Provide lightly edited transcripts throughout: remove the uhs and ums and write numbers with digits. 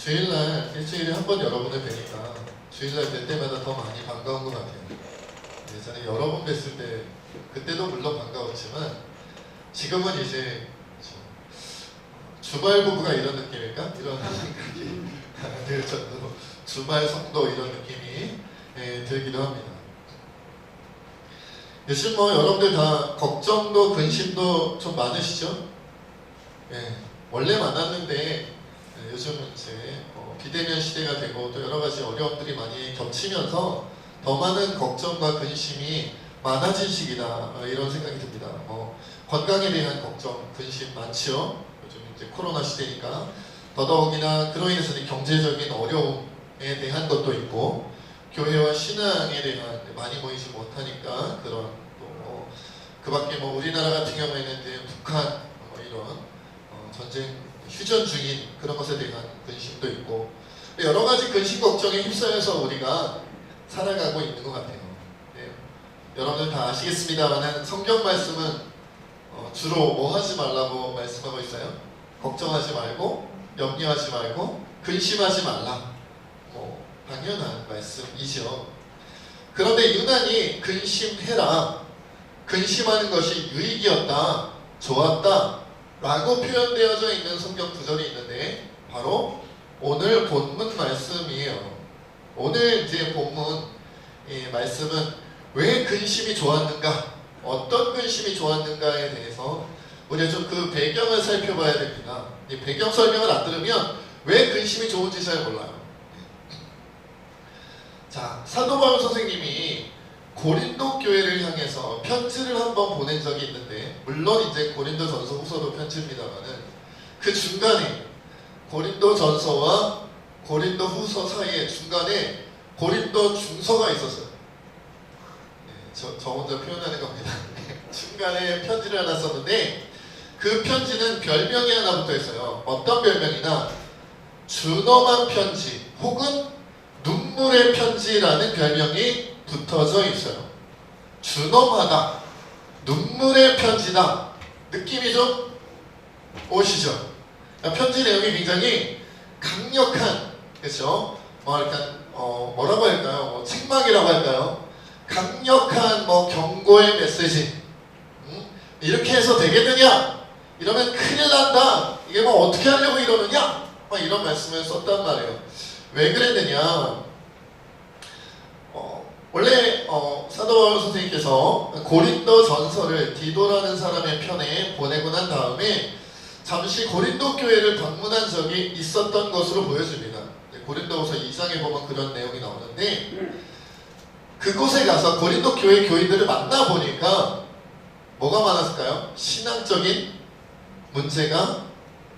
주일날 일주일에 한 번 여러분을 뵈니까 주일날 뵐 때마다 더 많이 반가운 것 같아요. 예전에 여러 번 뵀을 때 그때도 물론 반가웠지만 지금은 이제 주말 부부가 이런 느낌일까? 이런 생각이 들 정도로 주말 성도 이런 느낌이 들기도 합니다. 요즘 뭐 여러분들 다 걱정도 근심도 좀 많으시죠? 원래 많았는데 요즘은 이제 비대면 시대가 되고 또 여러 가지 어려움들이 많이 겹치면서 더 많은 걱정과 근심이 많아진 시기다, 이런 생각이 듭니다. 건강에 대한 걱정, 근심 많죠. 요즘 이제 코로나 시대니까 더더욱이나 그로 인해서 경제적인 어려움에 대한 것도 있고 교회와 신앙에 대한 많이 모이지 못하니까 그런 또 그밖에 우리나라 같은 경우에는 이제 북한 이런 전쟁 휴전 중인 그런 것에 대한 근심도 있고 여러 가지 근심 걱정에 휩싸여서 우리가 살아가고 있는 것 같아요. 여러분들 다 아시겠습니다만 성경 말씀은 주로 뭐 하지 말라고 말씀하고 있어요? 걱정하지 말고 염려하지 말고 근심하지 말라. 당연한 말씀이죠. 그런데 유난히 근심해라, 근심하는 것이 유익이었다, 좋았다 라고 표현되어져 있는 성경 구절이 있는데 바로 오늘 본문 말씀이에요. 오늘 이제 본문 말씀은 왜 근심이 좋았는가, 어떤 근심이 좋았는가에 대해서 우리가 좀 그 배경을 살펴봐야 됩니다. 이 배경 설명을 안 들으면 왜 근심이 좋은지 잘 몰라요. 자, 사도 바울 선생님이 고린도 교회를 향해서 편지를 한번 보낸 적이 있는데, 물론 이제 고린도 전서 후서도 편지입니다만은 그 중간에 고린도 전서와 고린도 후서 사이에 중간에 고린도 중서가 있었어요. 저 혼자 표현하는 겁니다. 중간에 편지를 하나 썼는데 그 편지는 별명이 하나 붙어 있어요. 어떤 별명이나 준엄한 편지 혹은 눈물의 편지라는 별명이 붙어져 있어요. 준엄하다, 눈물의 편지다, 느낌이 좀 오시죠? 편지 내용이 굉장히 강력한, 그렇죠? 뭐라고 할까요? 책망이라고 할까요? 강력한 경고의 메시지. 이렇게 해서 되겠느냐? 이러면 큰일 난다. 이게 어떻게 하려고 이러느냐? 이런 말씀을 썼단 말이에요. 왜 그랬느냐? 원래 사도 바울 선생님께서 고린도 전서를 디도라는 사람의 편에 보내고 난 다음에 잠시 고린도 교회를 방문한 적이 있었던 것으로 보여집니다. 고린도후서 2장에 보면 그런 내용이 나오는데 그곳에 가서 고린도 교회 교인들을 만나보니까 뭐가 많았을까요? 신앙적인 문제가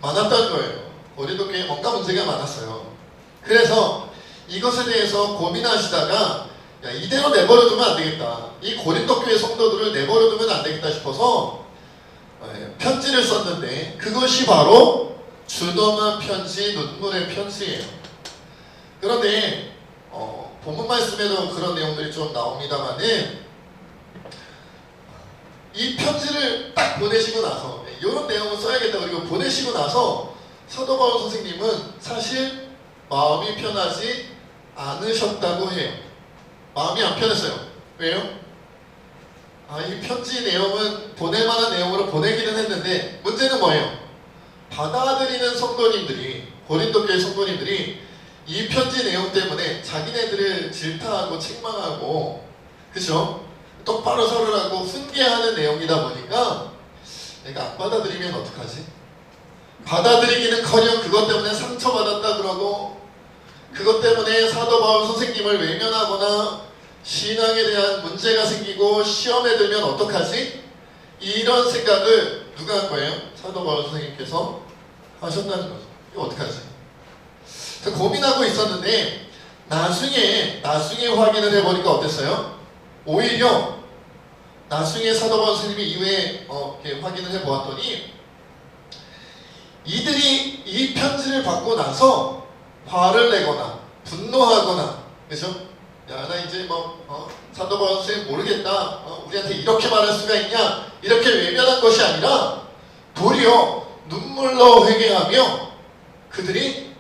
많았던 거예요. 고린도 교회에 뭔가 문제가 많았어요. 그래서 이것에 대해서 고민하시다가 이대로 내버려두면 안 되겠다, 이 고린도 교회 성도들을 내버려두면 안 되겠다 싶어서 편지를 썼는데 그것이 바로 준엄한 편지, 눈물의 편지예요. 그런데 본문 말씀에도 그런 내용들이 좀 나옵니다만은 이 편지를 딱 보내시고 나서 이런 내용을 써야겠다 그리고 보내시고 나서 사도 바울 선생님은 사실 마음이 편하지 않으셨다고 해요. 마음이 안 편했어요. 왜요? 이 편지 내용은 보낼만한 내용으로 보내기는 했는데 문제는 뭐예요? 받아들이는 성도님들이, 고린도 교회 성도님들이 이 편지 내용 때문에 자기네들을 질타하고 책망하고, 그죠? 똑바로 서르라고 훈계하는 내용이다 보니까 내가 안 받아들이면 어떡하지? 받아들이기는커녕 그것 때문에 상처받았다 그러고 그것 때문에 사도 바울 선생님을 외면하거나 신앙에 대한 문제가 생기고 시험에 들면 어떡하지? 이런 생각을 누가 한 거예요? 사도 바울 선생님께서 하셨다는 거죠. 이거 어떡하지? 고민하고 있었는데 나중에 확인을 해보니까 어땠어요? 오히려 나중에 사도 바울 선생님이 이후에 이렇게 확인을 해보았더니 이들이 이 편지를 받고 나서 화를 내거나 분노하거나, 그죠? 야, 나 이제 사도 바울 선생님 모르겠다, 우리한테 이렇게 말할 수가 있냐, 이렇게 외면한 것이 아니라 도리어 눈물로 회개하며 그들이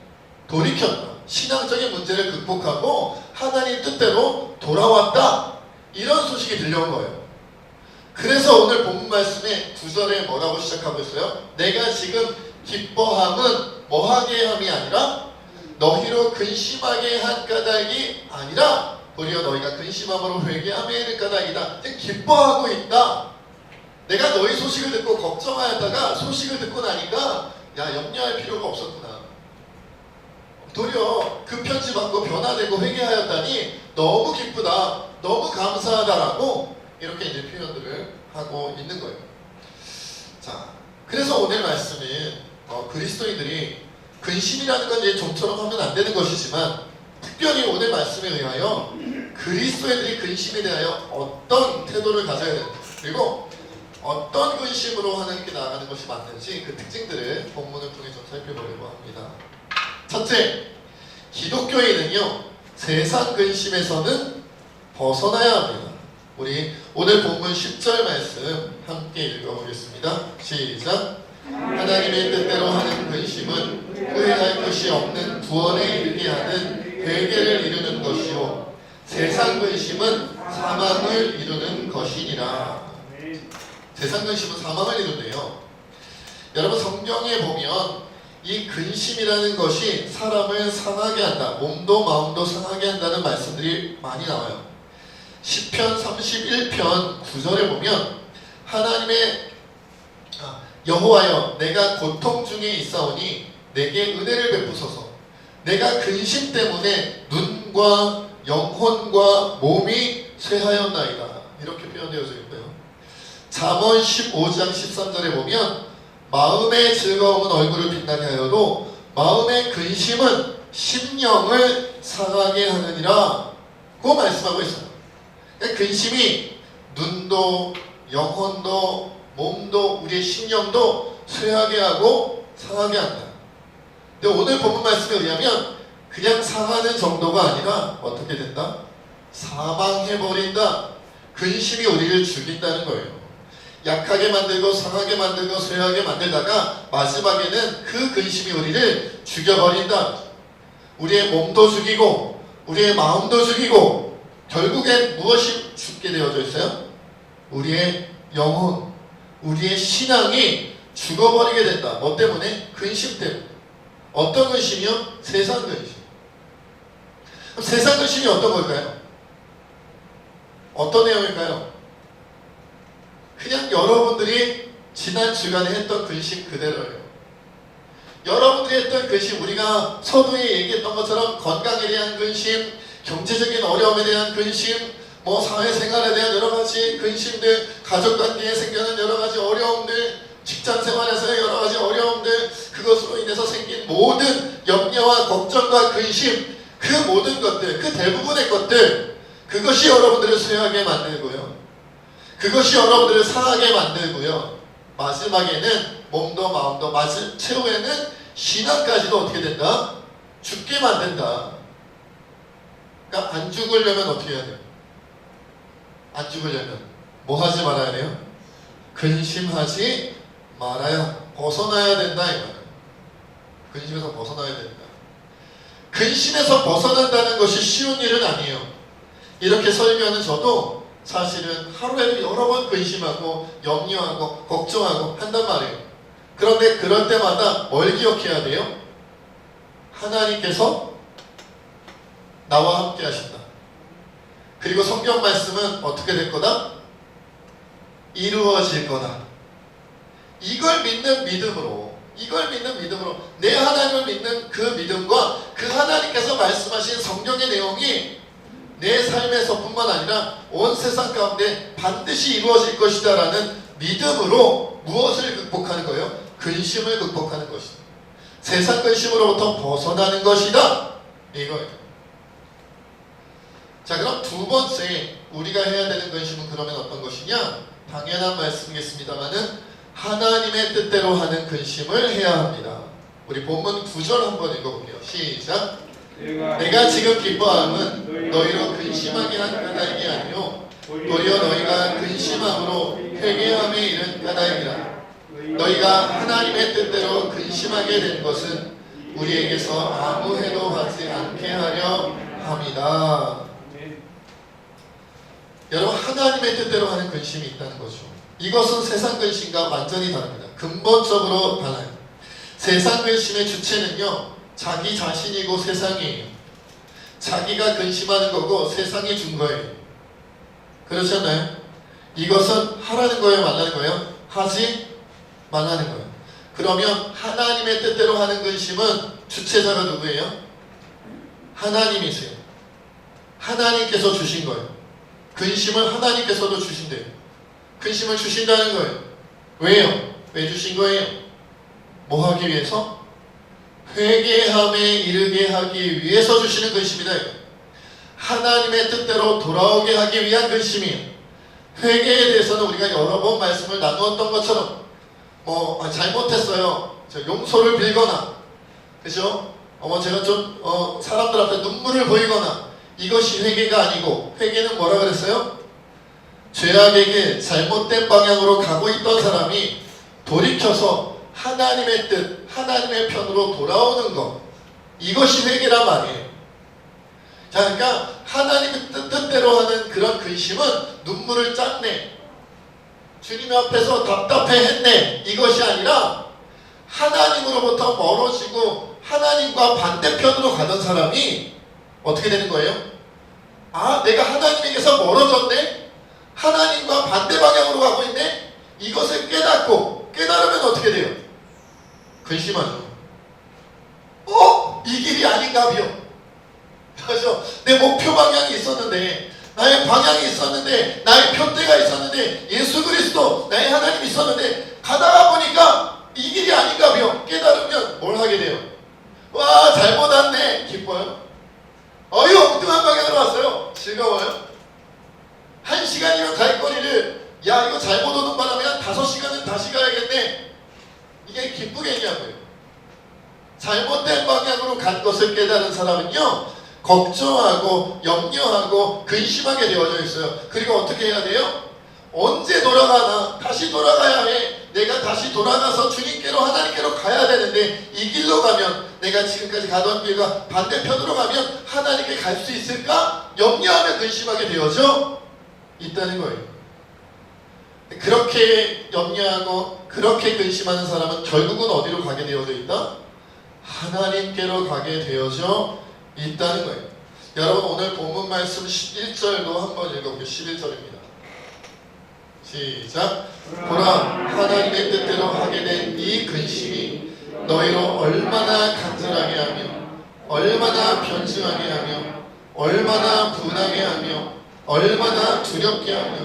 돌이켰다. 신앙적인 문제를 극복하고 하나님 뜻대로 돌아왔다. 이런 소식이 들려온 거예요. 그래서 오늘 본문 말씀에 9절에 뭐라고 시작하고 있어요? 내가 지금 기뻐함은 뭐하게 함이 아니라 너희로 근심하게 한 까닭이 아니라 도리어 너희가 근심함으로 회개함에 이른 까닭이다. 기뻐하고 있다. 내가 너희 소식을 듣고 걱정하였다가 소식을 듣고 나니까 야, 염려할 필요가 없었구나. 도리어 그 편지 받고 변화되고 회개하였다니 너무 기쁘다, 너무 감사하다라고 이렇게 이제 표현들을 하고 있는 거예요. 자, 그래서 오늘 말씀은 그리스도인들이 근심이라는 건 이제 좀처럼 하면 안 되는 것이지만, 특별히 오늘 말씀에 의하여 그리스도인들이 근심에 대하여 어떤 태도를 가져야 되는지, 그리고 어떤 근심으로 하나님께 나아가는 것이 맞는지 그 특징들을 본문을 통해 좀 살펴보려고 합니다. 첫째, 기독교인은요 세상 근심에서는 벗어나야 합니다. 우리 오늘 본문 10절 말씀 함께 읽어보겠습니다. 시작. 하나님의 뜻대로 하는 근심은 후회할 것이 없는 구원에 이르게 하는 회개를 이루는 것이요 세상 근심은 사망을 이루는 것이니라. 세상 근심은 사망을 이룬대요. 여러분, 성경에 보면 이 근심이라는 것이 사람을 상하게 한다, 몸도 마음도 상하게 한다는 말씀들이 많이 나와요. 시편 31편 9절에 보면 하나님의 여호와여 내가 고통 중에 있사오니 내게 은혜를 베푸소서. 내가 근심 때문에 눈과 영혼과 몸이 쇠하였나이다. 이렇게 표현되어져 있고요. 잠언 15장 13절에 보면 마음의 즐거움은 얼굴을 빛나게 하여도 마음의 근심은 심령을 상하게 하느니라 고 말씀하고 있어요. 그러니까 근심이 눈도 영혼도 몸도 우리의 심령도 쇠하게 하고 상하게 한다. 근데 오늘 본문 말씀에 의하면 그냥 상하는 정도가 아니라 어떻게 된다? 사망해버린다. 근심이 우리를 죽인다는 거예요. 약하게 만들고 상하게 만들고 쇠하게 만들다가 마지막에는 그 근심이 우리를 죽여버린다. 우리의 몸도 죽이고 우리의 마음도 죽이고 결국엔 무엇이 죽게 되어져 있어요? 우리의 영혼, 우리의 신앙이 죽어버리게 된다. 뭐 때문에? 근심 때문에. 어떤 근심이요? 세상 근심. 그럼 세상 근심이 어떤 걸까요? 어떤 내용일까요? 그냥 여러분들이 지난 주간에 했던 근심 그대로예요. 여러분들이 했던 근심, 우리가 서두에 얘기했던 것처럼 건강에 대한 근심, 경제적인 어려움에 대한 근심, 뭐 사회생활에 대한 여러 가지 근심들, 가족관계에 생기는 여러 가지 어려움들, 직장생활에서의 여러 가지 어려움들, 그것으로 인해서 생긴 모든 염려와 걱정과 근심, 그 모든 것들, 그 대부분의 것들, 그것이 여러분들을 쇠하게 만들고요, 그것이 여러분들을 상하게 만들고요, 마지막에는 몸도 마음도 최후에는 신앙까지도 어떻게 된다? 죽게 만든다. 그러니까 안 죽으려면 어떻게 해야 돼요? 안 죽으려면 뭐 하지 말아야 돼요? 근심하지 말아야, 벗어나야 된다 이 말이에요. 근심에서 벗어나야 된다. 근심에서 벗어난다는 것이 쉬운 일은 아니에요. 이렇게 설교하는 저도 사실은 하루에도 여러 번 근심하고 염려하고 걱정하고 한단 말이에요. 그런데 그럴 때마다 뭘 기억해야 돼요? 하나님께서 나와 함께 하신다. 그리고 성경 말씀은 어떻게 될 거다? 이루어질 거다. 이걸 믿는 믿음으로, 내 하나님을 믿는 그 믿음과 그 하나님께서 말씀하신 성경의 내용이 내 삶에서 뿐만 아니라 온 세상 가운데 반드시 이루어질 것이다 라는 믿음으로 무엇을 극복하는 거예요? 근심을 극복하는 것이다. 세상 근심으로부터 벗어나는 것이다. 이거예요. 자, 그럼 두 번째 우리가 해야 되는 근심은 그러면 어떤 것이냐? 당연한 말씀이겠습니다만은 하나님의 뜻대로 하는 근심을 해야 합니다. 우리 본문 9절 한번 읽어볼게요. 시작. 내가 지금 기뻐함은 너희로 근심하게 한 까닭이 아니요 도리어 너희가 근심함으로 회개함에 이른 까닭이라. 너희가 하나님의 뜻대로 근심하게 된 것은 우리에게서 아무 해도 하지 않게 하려 합니다. 여러분, 하나님의 뜻대로 하는 근심이 있다는 거죠. 이것은 세상 근심과 완전히 다릅니다. 근본적으로 달라요. 세상 근심의 주체는요, 자기 자신이고 세상이에요. 자기가 근심하는 거고 세상이 준 거예요. 그렇지 않나요? 이것은 하라는 거예요, 말라는 거예요? 하지 말라는 거예요. 그러면 하나님의 뜻대로 하는 근심은 주체자가 누구예요? 하나님이세요. 하나님께서 주신 거예요. 근심을 하나님께서도 주신대요. 근심을 주신다는 거예요. 왜요? 왜 주신 거예요? 뭐 하기 위해서? 회개함에 이르게 하기 위해서 주시는 근심이다. 하나님의 뜻대로 돌아오게 하기 위한 근심이에요. 회개에 대해서는 우리가 여러 번 말씀을 나누었던 것처럼 잘못했어요, 용서를 빌거나, 그죠? 제가 좀 사람들 앞에 눈물을 보이거나, 이것이 회개가 아니고, 회개는 뭐라 그랬어요? 죄악의 길, 잘못된 방향으로 가고 있던 사람이 돌이켜서 하나님의 뜻, 하나님의 편으로 돌아오는 것, 이것이 회개란 말이에요. 자, 그러니까 하나님의 뜻대로 하는 그런 근심은 눈물을 짰네, 주님 앞에서 답답해했네, 이것이 아니라 하나님으로부터 멀어지고 하나님과 반대편으로 가던 사람이 어떻게 되는 거예요? 아, 내가 하나님에게서 멀어졌네? 하나님과 반대 방향으로 가고 있네? 이것을 깨달으면 어떻게 돼요? 근심하죠. 이 길이 아닌가비요? 그래서 내 목표 방향이 있었는데, 나의 방향이 있었는데, 나의 표대가 있었는데, 예수 그리스도 나의 하나님이 있었는데, 가다가 보니까 이 길이 아닌가비요? 깨달으면 뭘 하게 돼요? 와, 잘못 왔네. 기뻐요? 이 엉뚱한 방향으로 왔어요. 즐거워요? 1시간이면 갈 거리를, 야, 이거 잘못 오는 바람에 한 5시간은 다시 가야겠네, 이게 기쁘겠냐고요. 잘못된 방향으로 간 것을 깨달은 사람은요, 걱정하고 염려하고 근심하게 되어져 있어요. 그리고 어떻게 해야 돼요? 언제 돌아가나? 다시 돌아가야 해. 내가 다시 돌아가서 주님께로, 하나님께로 가야 되는데, 이 길로 가면, 내가 지금까지 가던 길과 반대편으로 가면 하나님께 갈 수 있을까? 염려하며 근심하게 되어져 있다는 거예요. 그렇게 염려하고 그렇게 근심하는 사람은 결국은 어디로 가게 되어져 있다? 하나님께로 가게 되어져 있다는 거예요. 여러분, 오늘 본문 말씀 11절도 한번 읽어볼게요. 11절입니다. 시작. 보라, 하나님의 뜻대로 하게 된 이 근심이 너희로 얼마나 간절하게 하며, 얼마나 변증하게 하며, 얼마나 분하게 하며, 얼마나 두렵게 하며,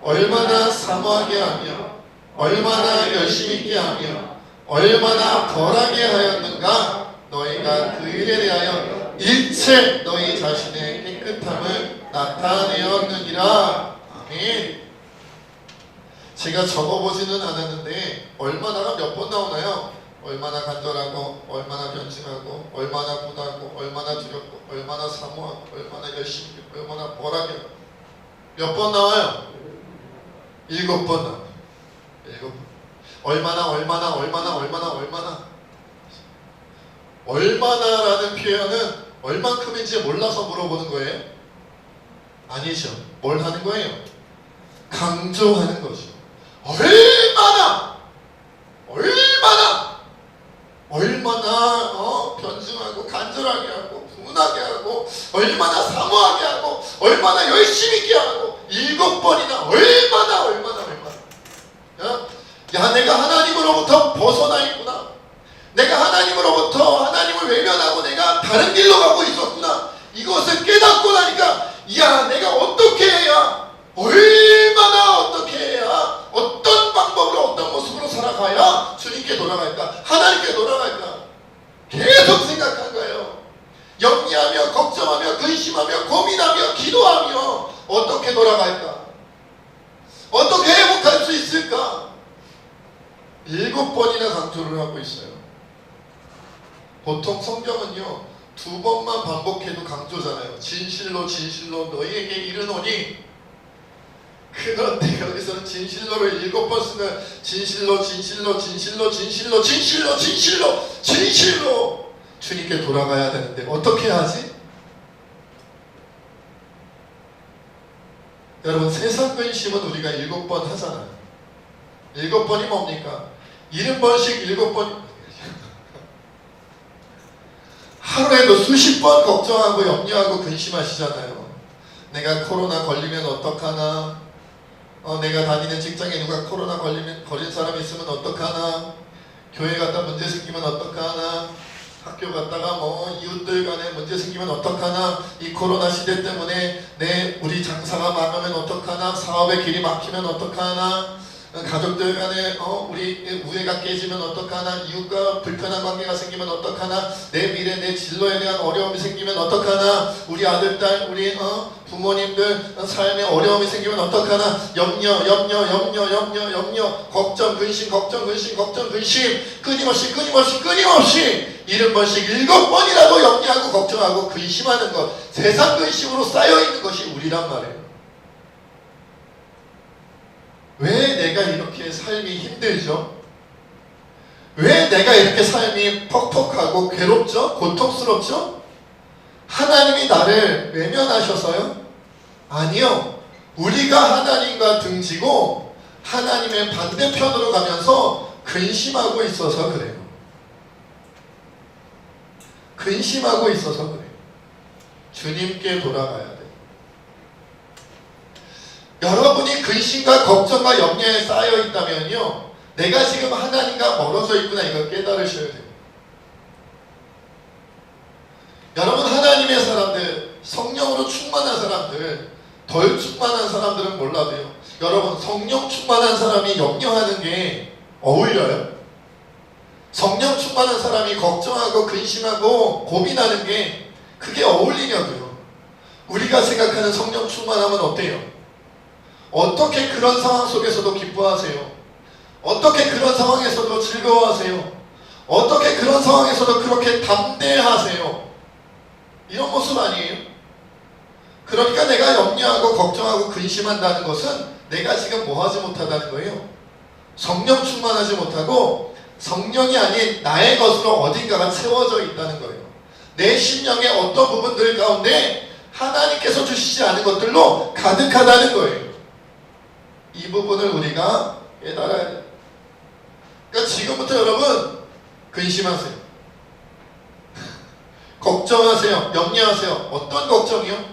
얼마나 사모하게 하며, 얼마나 열심히 있게 하며, 얼마나 벌하게 하였는가? 너희가 그 일에 대하여 일체 너희 자신의 깨끗함을 나타내었느니라. 아멘. 제가 적어보지는 않았는데 얼마나가 몇 번 나오나요? 얼마나 간절하고, 얼마나 변증하고, 얼마나 분하고, 얼마나 두렵고, 얼마나 사모하고, 얼마나 열심히 있고, 얼마나 벌하게 하고. 몇 번 나와요? 7번 나와요. 7번. 얼마나 얼마나라는 표현은 얼만큼인지 몰라서 물어보는 거예요? 아니죠. 뭘 하는 거예요? 강조하는 거죠. 얼마나 변증하고 간절하게 하고 분하게 하고, 얼마나 사모하게 하고, 얼마나 열심히 있게 하고, 7번이나 얼마나 야, 내가 하나님으로부터 벗어나 있구나, 내가 하나님으로부터, 하나님을 외면하고 내가 다른 길로 가고 있었구나, 이것을 깨닫고 나니까, 야, 내가 어떻게 해야, 어떻게 해야, 어떤 방법으로, 어떤 모습으로 살아가야 주님께 돌아갈까, 하나님께 돌아갈까, 계속 생각한 거예요. 염려하며, 걱정하며, 근심하며, 고민하며, 기도하며, 어떻게 돌아갈까, 어떻게 회복할 수 있을까. 7번이나 강조를 하고 있어요. 보통 성경은요, 2번만 반복해도 강조잖아요. 진실로 너희에게 이르노니. 그런데 여기서는 진실로를 7번 쓰면 진실로 주님께 돌아가야 되는데 어떻게 하지? 여러분, 세상 근심은 우리가 7번 하잖아요. 7번이 뭡니까? 70번씩 7번, 하루에도 수십 번 걱정하고 염려하고 근심하시잖아요. 내가 코로나 걸리면 어떡하나? 내가 다니는 직장에 누가 코로나 걸린 사람이 있으면 어떡하나? 교회 갔다 문제 생기면 어떡하나? 학교 갔다가 이웃들 간에 문제 생기면 어떡하나? 이 코로나 시대 때문에 우리 장사가 망하면 어떡하나? 사업의 길이 막히면 어떡하나? 가족들 간에 우리 우애가 깨지면 어떡하나? 이웃과 불편한 관계가 생기면 어떡하나? 내 미래, 내 진로에 대한 어려움이 생기면 어떡하나? 우리 아들, 딸, 우리 부모님들 삶에 어려움이 생기면 어떡하나? 염려, 걱정, 근심, 끊임없이 70번씩 7번이라도 염려하고 걱정하고 근심하는 것, 세상 근심으로 쌓여있는 것이 우리란 말이에요. 왜 내가 이렇게 삶이 힘들죠? 왜 내가 이렇게 삶이 퍽퍽하고 괴롭죠? 고통스럽죠? 하나님이 나를 외면하셔서요? 아니요. 우리가 하나님과 등지고 하나님의 반대편으로 가면서 근심하고 있어서 그래요. 근심하고 있어서 그래요. 주님께 돌아가야 돼요. 여러분이 근심과 걱정과 염려에 쌓여 있다면요, 내가 지금 하나님과 멀어져 있구나, 이걸 깨달으셔야 돼요. 여러분, 하나님의 사람들, 성령으로 충만한 사람들, 덜 충만한 사람들은 몰라도요, 여러분, 성령 충만한 사람이 염려하는 게 어울려요? 성령 충만한 사람이 걱정하고 근심하고 고민하는 게 그게 어울리냐고요. 우리가 생각하는 성령 충만함은 어때요? 어떻게 그런 상황 속에서도 기뻐하세요? 어떻게 그런 상황에서도 즐거워하세요? 어떻게 그런 상황에서도 그렇게 담대하세요? 이런 모습 아니에요? 그러니까 내가 염려하고 걱정하고 근심한다는 것은 내가 지금 뭐하지 못하다는 거예요. 성령 충만하지 못하고 성령이 아닌 나의 것으로 어딘가가 채워져 있다는 거예요. 내 심령의 어떤 부분들 가운데 하나님께서 주시지 않은 것들로 가득하다는 거예요. 이 부분을 우리가 깨달아야 돼요. 그러니까 지금부터 여러분 근심하세요. 걱정하세요. 염려하세요. 어떤 걱정이요?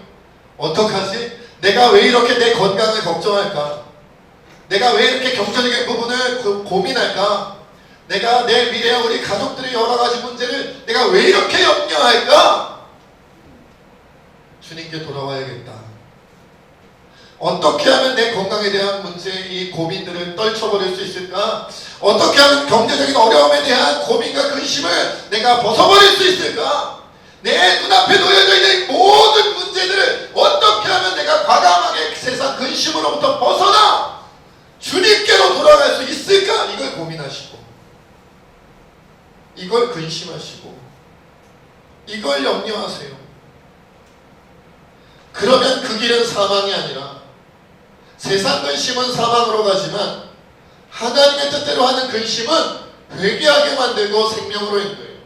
어떡하지? 내가 왜 이렇게 내 건강을 걱정할까? 내가 왜 이렇게 경제적인 부분을 고민할까? 내가 내 미래와 우리 가족들의 여러 가지 문제를 내가 왜 이렇게 염려할까? 주님께 돌아와야겠다. 어떻게 하면 내 건강에 대한 문제, 이 고민들을 떨쳐버릴 수 있을까? 어떻게 하면 경제적인 어려움에 대한 고민과 근심을 내가 벗어버릴 수 있을까? 내 눈앞에 놓여져 있는 모든 문제들을 어떻게 하면 내가 과감하게 세상 근심으로부터 벗어나 주님께로 돌아갈 수 있을까? 이걸 고민하시고, 이걸 근심하시고, 이걸 염려하세요. 그러면 그 길은 사망이 아니라, 세상 근심은 사망으로 가지만 하나님의 뜻대로 하는 근심은 회개하게 만들고 생명으로 인도해요.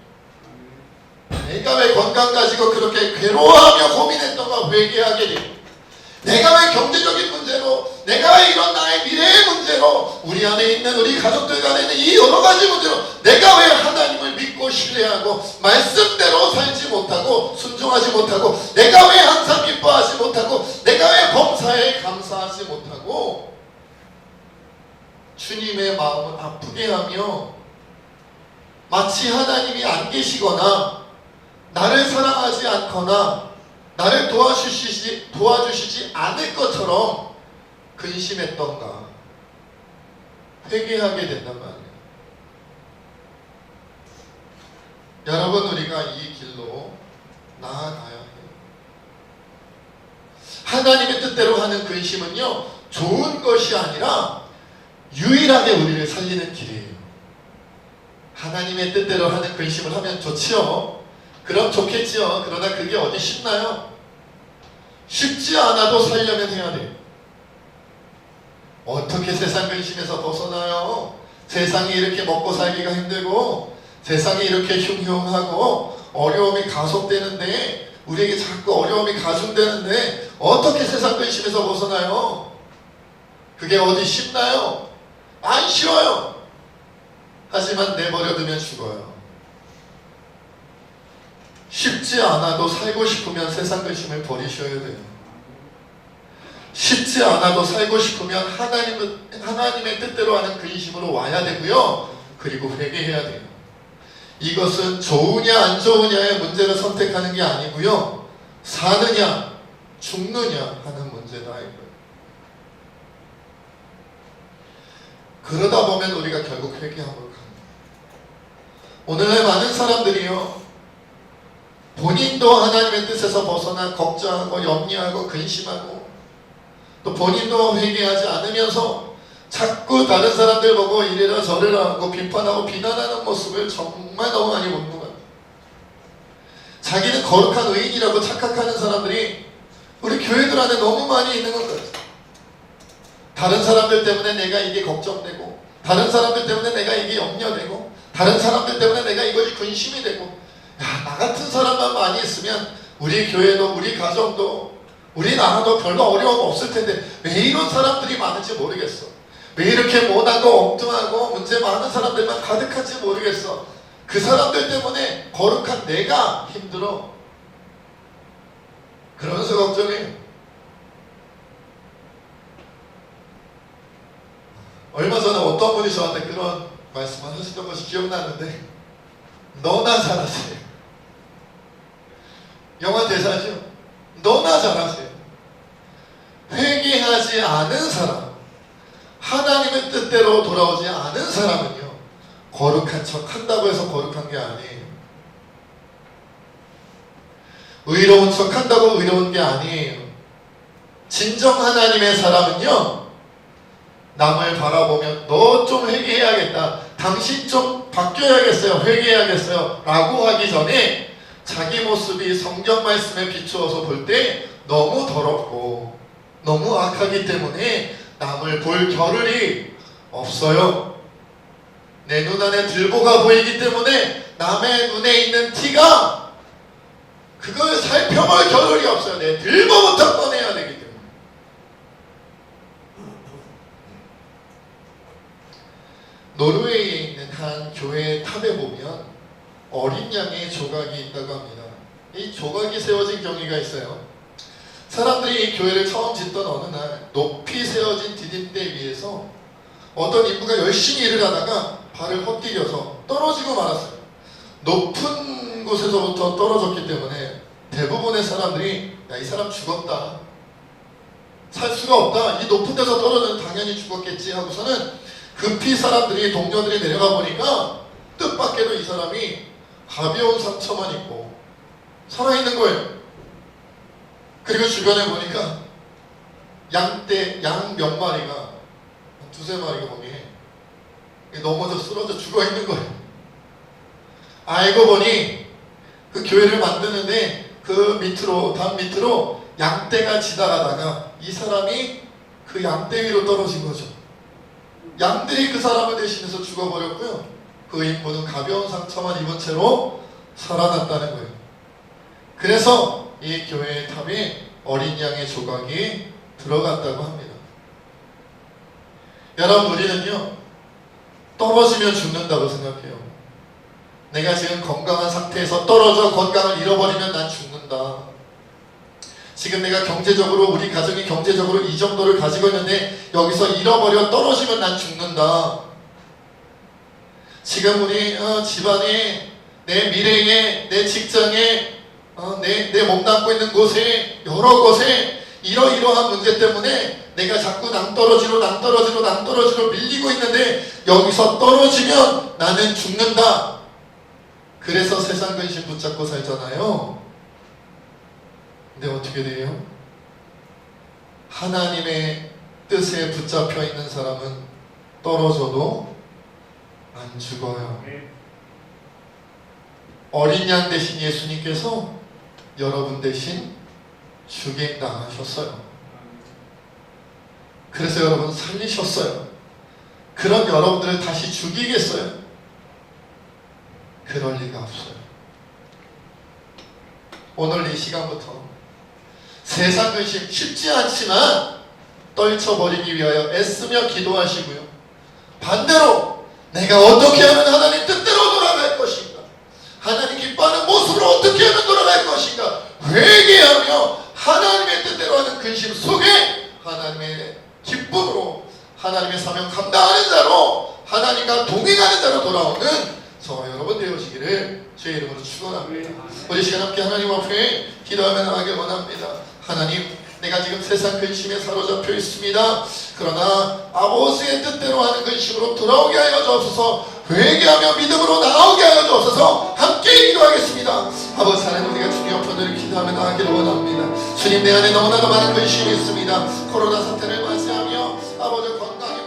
내가 왜 건강 가지고 그렇게 괴로워하며 고민했던가 회개하게 돼요. 내가 왜 경제적인 문제로, 내가 왜 이런 나의 미래의 문제로, 우리 안에 있는 우리 가족들 간에 있는 이 여러 가지 문제로 내가 왜 하나님을 믿고 신뢰하고 말씀대로 살지 못하고 순종하지 못하고, 내가 왜 항상 기뻐하지 못하고, 내가 왜 범사에 감사하지 못하고 주님의 마음을 아프게 하며 마치 하나님이 안 계시거나 나를 사랑하지 않거나 나를 도와주시지 않을 것처럼 근심했던가 회개하게 된단 말이에요. 여러분, 우리가 이 길로 나아가야 해요. 하나님의 뜻대로 하는 근심은요, 좋은 것이 아니라 유일하게 우리를 살리는 길이에요. 하나님의 뜻대로 하는 근심을 하면 좋지요. 그럼 좋겠지요. 그러나 그게 어디 쉽나요? 쉽지 않아도 살려면 해야 돼요. 어떻게 세상 근심에서 벗어나요? 세상이 이렇게 먹고 살기가 힘들고, 세상이 이렇게 흉흉하고, 어려움이 가속되는데, 우리에게 자꾸 어려움이 가중되는데 어떻게 세상 근심에서 벗어나요? 그게 어디 쉽나요? 안 쉬워요. 하지만 내버려두면 죽어요. 쉽지 않아도 살고 싶으면 세상 근심을 버리셔야 돼요. 쉽지 않아도 살고 싶으면 하나님의 뜻대로 하는 근심으로 와야 되고요. 그리고 회개해야 돼요. 이것은 좋으냐 안 좋으냐의 문제를 선택하는 게 아니고요. 사느냐 죽느냐 하는 문제다 이거예요. 그러다 보면 우리가 결국 회개함으로 갑니다. 오늘날 많은 사람들이요, 본인도 하나님의 뜻에서 벗어나 걱정하고 염려하고 근심하고 또 본인도 회개하지 않으면서 자꾸 다른 사람들 보고 이래라 저래라 하고 비판하고 비난하는 모습을 정말 너무 많이 보는 것 같아요. 자기는 거룩한 의인이라고 착각하는 사람들이 우리 교회들 안에 너무 많이 있는 것 같아요. 다른 사람들 때문에 내가 이게 걱정되고, 다른 사람들 때문에 내가 이게 염려되고, 다른 사람들 때문에 내가 이것이 근심이 되고, 야, 나 같은 사람만 많이 있으면 우리 교회도 우리 가정도 우리 나라도 별로 어려움 없을 텐데 왜 이런 사람들이 많은지 모르겠어. 왜 이렇게 못하고 엉뚱하고 문제 많은 사람들만 가득한지 모르겠어. 그 사람들 때문에 거룩한 내가 힘들어. 그러면서 걱정해. 얼마 전에 어떤 분이 저한테 그런 말씀을 하시던 것이 기억나는데, 너나 잘하세요. 영화 대사죠. 너나 잘하세요. 회개하지 않은 사람, 하나님의 뜻대로 돌아오지 않은 사람은요, 거룩한 척 한다고 해서 거룩한 게 아니에요. 의로운 척 한다고 의로운 게 아니에요. 진정 하나님의 사람은요, 남을 바라보면 너 좀 회개해야겠다, 당신 좀 바뀌어야겠어요, 회개해야겠어요 라고 하기 전에 자기 모습이 성경 말씀에 비추어서 볼 때 너무 더럽고 너무 악하기 때문에 남을 볼 겨를이 없어요. 내 눈 안에 들보가 보이기 때문에 남의 눈에 있는 티가, 그걸 살펴볼 겨를이 없어요. 내 들보부터 꺼내야 되기 때문에. 노르웨이에 있는 한 교회 탑에 보면 어린 양의 조각이 있다고 합니다. 이 조각이 세워진 경위가 있어요. 사람들이 이 교회를 처음 짓던 어느 날 높이 세워진 디딤대 위에서 어떤 인부가 열심히 일을 하다가 발을 헛디뎌서 떨어지고 말았어요. 높은 곳에서부터 떨어졌기 때문에 대부분의 사람들이 야, 이 사람 죽었다, 살 수가 없다, 이 높은 데서 떨어지면 당연히 죽었겠지 하고서는 급히 사람들이, 동료들이 내려가 보니까 뜻밖에도 이 사람이 가벼운 상처만 입고 살아있는 거예요. 그리고 주변에 보니까 양 몇 마리가, 두세 마리가 거기에 넘어져 쓰러져 죽어 있는 거예요. 알고 보니 그 교회를 만드는데 그 밑으로, 담 밑으로 양떼가 지나가다가 이 사람이 그 양떼 위로 떨어진 거죠. 양들이 그 사람을 대신해서 죽어버렸고요. 그 인부는 가벼운 상처만 입은 채로 살아났다는 거예요. 그래서 이 교회의 탑에 어린 양의 조각이 들어갔다고 합니다. 여러분, 우리는요, 떨어지면 죽는다고 생각해요. 내가 지금 건강한 상태에서 떨어져 건강을 잃어버리면 난 죽는다. 지금 내가 경제적으로, 우리 가정이 경제적으로 이 정도를 가지고 있는데 여기서 잃어버려 떨어지면 난 죽는다. 지금 우리 집안에, 내 미래에, 내 직장에, 내 몸담고 있는 곳에, 여러 곳에 이러이러한 문제 때문에 내가 자꾸 낭떠러지로 밀리고 있는데 여기서 떨어지면 나는 죽는다. 그래서 세상 근심 붙잡고 살잖아요. 근데 어떻게 돼요? 하나님의 뜻에 붙잡혀 있는 사람은 떨어져도 안 죽어요. 어린 양 대신 예수님께서 여러분 대신 죽임당하셨어요. 그래서 여러분 살리셨어요. 그럼 여러분들을 다시 죽이겠어요? 그럴 리가 없어요. 오늘 이 시간부터 세상 근심 쉽지 않지만 떨쳐버리기 위하여 애쓰며 기도하시고요. 반대로 내가 어떻게 하면 하나님 뜻대로 돌아갈 것인가, 하나님 기뻐하는 모습으로 어떻게 하면 돌아갈 것인가 회개하며 하나님의 뜻대로 하는 근심 속에 하나님의 기쁨으로 하나님의 사명 감당하는 자로 하나님과 동행하는 자로 돌아오는 저와 여러분 되어지기를 주의 이름으로 축원합니다. 우리 시간 함께 하나님 앞에 기도하며 나가길 원합니다. 하나님, 내가 지금 세상 근심에 사로잡혀 있습니다. 그러나 아버지의 뜻대로 하는 근심으로 돌아오게 하여 주옵소서. 회개하며 믿음으로 나오게 하여 주옵소서. 함께 기도하겠습니다. 아버지 하나님, 우리가 주님 앞에 기도하며 나가기를 원합니다. 주님, 내 안에 너무나도 많은 근심이 있습니다. 코로나 사태를 맞이하며 아버지 건강에